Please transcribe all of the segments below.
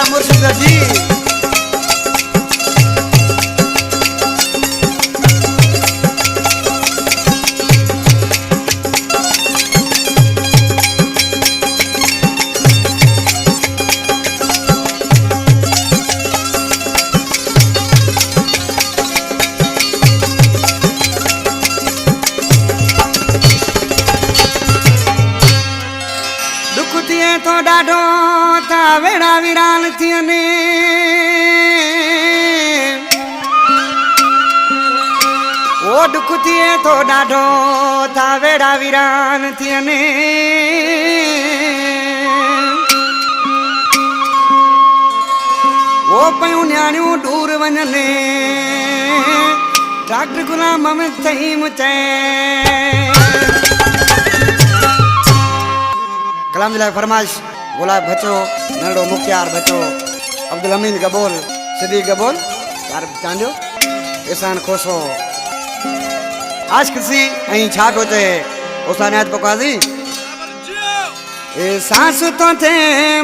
गया मुर्शिद जी। तो डाढो था वेड़ा वीरान थियने ओ दुख थिए तो डाढो था वेड़ा वीरान थियने ओ पयूं न्याणियूं दूर वञने डॉक्टर गुलाम में थई मुचे कलाम जिला फरमाइश गुलाब बचो नंढो मुख्तियार बचो अब्दुल अमीन गबोल सिद्दीक गबोल यार चांदियो एहसान खोसो आज किसी अहीं छा पियो थे ओसानियात पकाजी ए सांस तो थे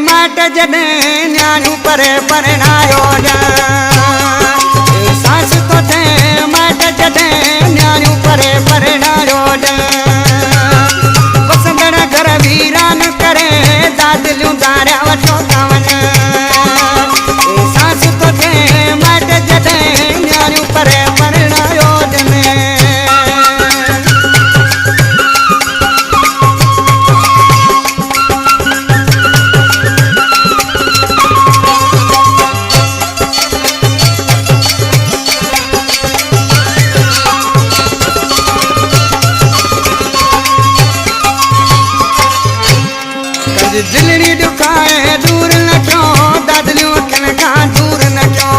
माट जने न्याणियूं परे परणायो ए सांस तो थे माट जने न्याणियूं परे परणायो वसंदड़ घर वीरान करे दादलियूं दारिया वठो था वञ ए सांस तो थे माट जॾहिं न्याणियूं परे परणायो दिलड़ी दुखाए दूर न क्यों दादलियों अखियुनि खां दूर न क्यों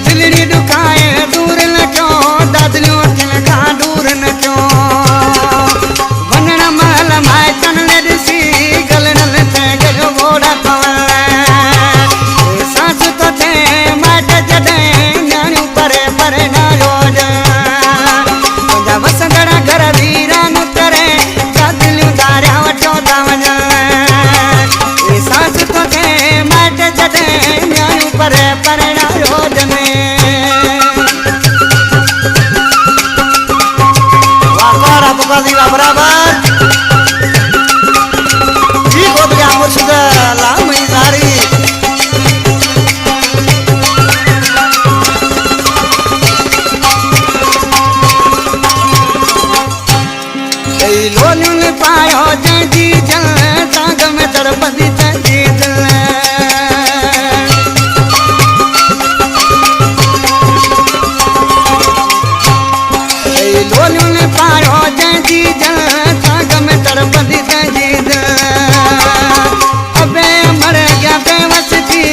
दिलड़ी दुखाए दूर न क्यों दादलियों अखियुनि खां दूर न क्यों वञण महिल माइटनि ने ॾिसी गलड़नि ते गॾु घोड़ा पवनि सांस तो थे माइट जॾहिं न्याणियूं परे परणायो वसंदड़ घर वीरान करे दादलियूं दारिया वठो था वञ ए सांस तो थे माइट जॾहिं न्याणियूं परे परणायो वाह बराबर जी गोद गया मुर्शिद लामी सारी लोलियुनि पायो जंहिंजी जल तांग में तड़पंदी तंहिंजी दिल लोलियुनि पायो जंहिंजी जल तांग में तड़पंदी तंहिंजी दिल अबे मर गया बेवस थी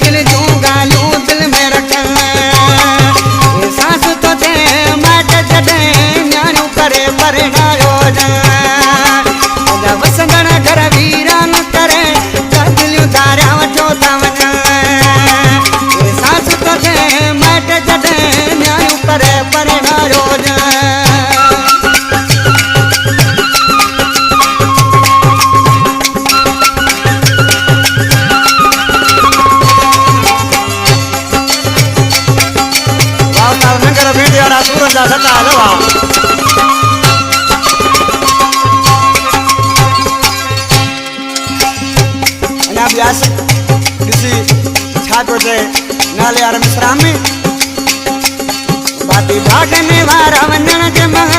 दिल जूं ॻाल्हियूं दिल में रखनि सांस तो थे माइट जॾहिं न्याणियूं परे परणायो वसंदड़ घर वीरान करे दादलियूं दारिया वठो था वञ सांस तो थे माइट जॾहिं न्याणियूं परे परणायो नगर भेंटे वारा सूरन जा सता हलवा व्यास किसी छात्र थे नाले आर मिश्रा में बाती भागने वारा वंदन के मह